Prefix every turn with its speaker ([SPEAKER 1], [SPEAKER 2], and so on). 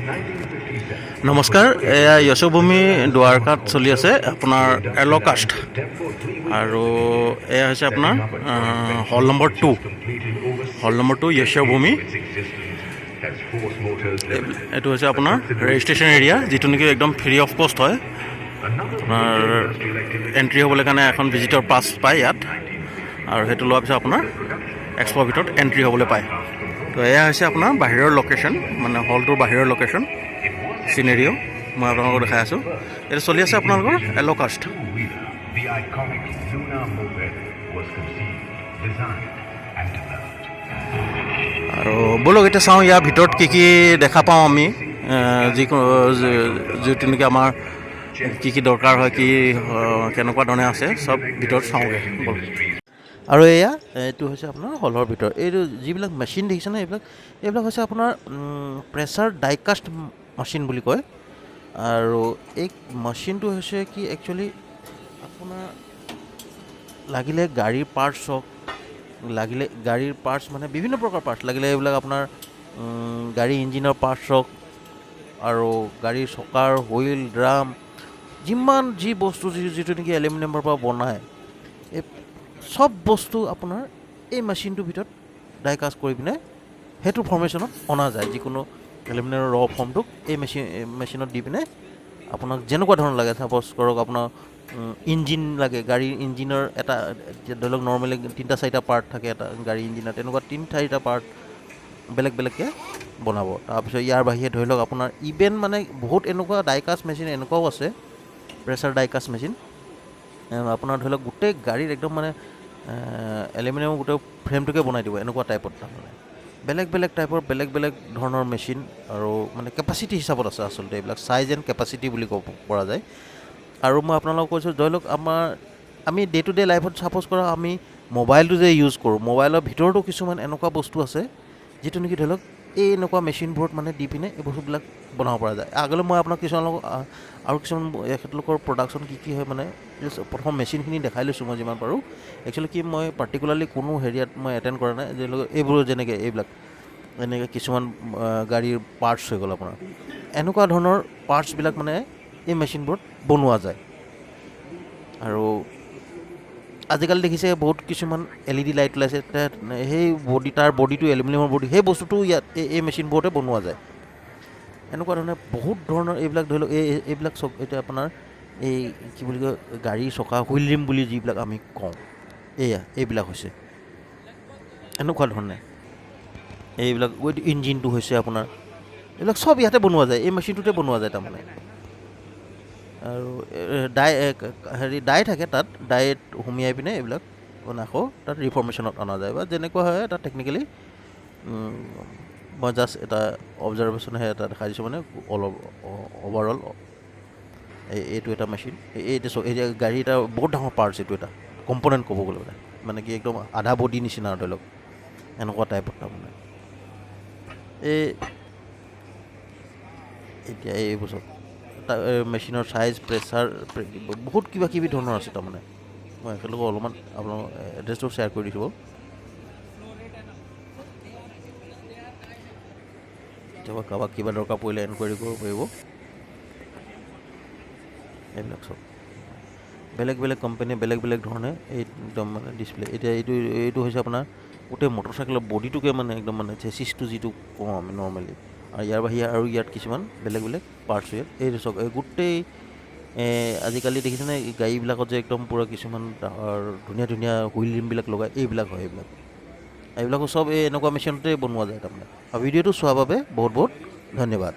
[SPEAKER 1] নমস্কাৰ, এয়া যশোভূমি দুৱাৰকাত চলি আছে আপোনাৰ এল'কাষ্ট আৰু এয়া হৈছে আপোনাৰ হল নম্বৰ 2 যশোভূমি। এইটো হৈছে আপোনাৰ ৰেজিষ্ট্ৰেশ্যন এৰিয়া, যিটো নেকি একদম ফ্ৰী অফ কষ্ট হয়। আপোনাৰ এণ্ট্ৰি হ'বলৈ কাৰণে এখন ভিজিটৰ পাছ পায় ইয়াত, আৰু সেইটো লোৱাৰ পিছত আপোনাৰ এক্সপ'ৰ ভিতৰত এণ্ট্ৰি হ'বলৈ পায়। তো এয়া হৈছে আপোনাৰ বাহিৰৰ লোকেশ্যন, মানে হলটোৰ বাহিৰৰ লোকেশ্যন চিনেৰিঅ' মই আপোনালোকক দেখাই আছোঁ। এইটো চলি আছে আপোনালোকৰ এল'কাষ্ট। আৰু ব'লক এতিয়া চাওঁ ইয়াৰ ভিতৰত কি কি দেখা পাওঁ আমি, যিটো নেকি আমাৰ কি কি দৰকাৰ হয়, কি কেনেকুৱা ধৰণে আছে, চব ভিতৰত চাওঁগৈ ব'লক। আৰু এইটো হৈছে আপোনাৰ হলৰ ভিতৰত। এইটো যিবিলাক মেচিন দেখিছেনে, এইবিলাক হৈছে আপোনাৰ প্ৰেছাৰ ডাইকাষ্ট মেচিন বুলি কয়। আৰু এই মেচিনটো হৈছে কি একচুৱেলি আপোনাৰ লাগিলে গাড়ীৰ পাৰ্টছ হওক, লাগিলে গাড়ীৰ পাৰ্টছ মানে বিভিন্ন প্ৰকাৰৰ পাৰ্টছ লাগিলে, এইবিলাক আপোনাৰ গাড়ীৰ ইঞ্জিনৰ পাৰ্টছ হওক, আৰু গাড়ীৰ চকাৰ হুইল, ড্ৰাম, যিমান যি বস্তু যিটো নেকি এলুমিনিয়ামৰ পৰা বনায়, এই চব বস্তু আপোনাৰ এই মেচিনটোৰ ভিতৰত ডাইকাষ্ট কৰি পিনে সেইটো ফৰ্মেশ্যনত অনা যায়। যিকোনো এলুমিনিয়ামৰ ৰ ফৰ্মটোক এই মেচিনত দি পিনে আপোনাক যেনেকুৱা ধৰণৰ লাগে, ছাপ'জ কৰক আপোনাৰ ইঞ্জিন লাগে, গাড়ীৰ ইঞ্জিনৰ এটা ধৰি লওক নৰ্মেলি 3-4টা পাৰ্ট থাকে এটা গাড়ীৰ ইঞ্জিনত, তেনেকুৱা 3-4টা পাৰ্ট বেলেগ বেলেগকৈ বনাব। তাৰপিছত ইয়াৰ বাহিৰে ধৰি লওক আপোনাৰ ইভেন মানে বহুত এনেকুৱা ডাইকাষ্ট মেচিন এনেকুৱাও আছে, প্ৰেছাৰ ডাইকাষ্ট মেচিন আপোনাৰ ধৰি লওক গোটেই গাড়ীৰ একদম মানে এলুমিনিয়ামৰ গোটেই ফ্ৰেমটোকে বনাই দিব, এনেকুৱা টাইপত তাৰমানে বেলেগ বেলেগ টাইপৰ বেলেগ বেলেগ ধৰণৰ মেচিন, আৰু মানে কেপাচিটি হিচাপত আছে আচলতে এইবিলাক, চাইজ এণ্ড কেপাচিটি বুলি ক'ব পৰা যায়। আৰু মই আপোনালোকক কৈছোঁ, ধৰি লওক আমি ডে টু ডে লাইফত ছাপ'জ কৰা আমি মোবাইলটো যে ইউজ কৰোঁ, মোবাইলৰ ভিতৰতো কিছুমান এনেকুৱা বস্তু আছে যিটো নেকি ধৰি লওক এই এনেকুৱা মেচিনবোৰত মানে দি পিনে এই বস্তুবিলাক বনাব পৰা যায়। আগলৈ মই আপোনাক আৰু কিছুমান এখেতলোকৰ প্ৰডাকশ্যন কি হয় মানে প্ৰথম মেচিনখিনি দেখাই লৈছোঁ মই যিমান পাৰোঁ। একচুৱেলি কি মই পাৰ্টিকুলাৰলি কোনো হেৰিয়াত মই এটেণ্ড কৰা নাই, এইবোৰ যেনেকৈ এনেকৈ কিছুমান গাড়ীৰ পাৰ্টছ হৈ গ'ল আপোনাৰ, এনেকুৱা ধৰণৰ পাৰ্টছবিলাক মানে এই মেচিনবোৰত বনোৱা যায়। আৰু আজিকালি দেখিছে বহুত কিছুমান LED লাইট ওলাইছে, সেই তাৰ বডিটো এলুমিনিয়ামৰ বডি, সেই বস্তুটো ইয়াত এই মেচিনবোৰতে বনোৱা যায়। এনেকুৱা ধৰণে বহুত ধৰণৰ এইবিলাক ধৰি লওক এইবিলাক চব এতিয়া আপোনাৰ এই কি বুলি কয় গাড়ীৰ চকা হুইল ৰিম বুলি যিবিলাক আমি কওঁ, এইবিলাক হৈছে এনেকুৱা ধৰণে। এইবিলাক ইঞ্জিনটো হৈছে আপোনাৰ, এইবিলাক চব ইয়াতে বনোৱা যায়, এই মেচিনটোতে বনোৱা যায় তাৰমানে। আৰু ডাই থাকে তাত, ডাইত সুমিয়াই পিনে এইবিলাক মানে আকৌ তাত ৰিফৰ্মেশ্যনত অনা যায়, বা যেনেকুৱা হয় তাত টেকনিকেলি মই জাষ্ট এটা অবজাৰ্ভেশ্যনহে এটা দেখাই দিছোঁ, মানে অভাৰঅল এইটো এটা মেচিন। এতিয়া গাড়ী এটা বহুত ডাঙৰ পাৰ্টছ, এইটো এটা কম্পনেণ্ট ক'ব গ'লে মানে কি একদম আধা বডি নিচিনা ধৰি লওক, এনেকুৱা টাইপত তাৰমানে। এতিয়া এই বছৰ মেচিনৰ চাইজ, প্ৰেছাৰ, বহুত কিবা কিবি ধৰণৰ আছে তাৰমানে। মই একেলগে অলপমান আপোনালোকক এড্ৰেছটো শ্বেয়াৰ কৰি দিছোঁ। কেতিয়াবা কাৰোবাক কিবা দৰকাৰ পৰিলে এনকুৱাৰী কৰিব পাৰিব। এইবিলাক চব বেলেগ বেলেগ কোম্পানী বেলেগ বেলেগ ধৰণে একদম মানে ডিছপ্লে। এতিয়া এইটো হৈছে আপোনাৰ গোটেই মটৰচাইকেলৰ বডিটোকে মানে একদম মানে চেচিছটো যিটো কওঁ আমি নৰ্মেলি, আৰু ইয়াৰ বাহিৰে আৰু ইয়াত কিছুমান বেলেগ বেলেগ পাৰ্টছ ইয়াত এইটো চব গোটেই আজিকালি দেখিছেনে গাড়ীবিলাকত যে একদম পূৰা কিছুমান ধুনীয়া ধুনীয়া হুইল ৰিমবিলাক লগায়, এইবিলাক হয় এইবিলাকো চব এনেকুৱা মেচিনতে বনোৱা যায় তাৰমানে। আৰু ভিডিঅ'টো চোৱাৰ বাবে বহুত বহুত ধন্যবাদ।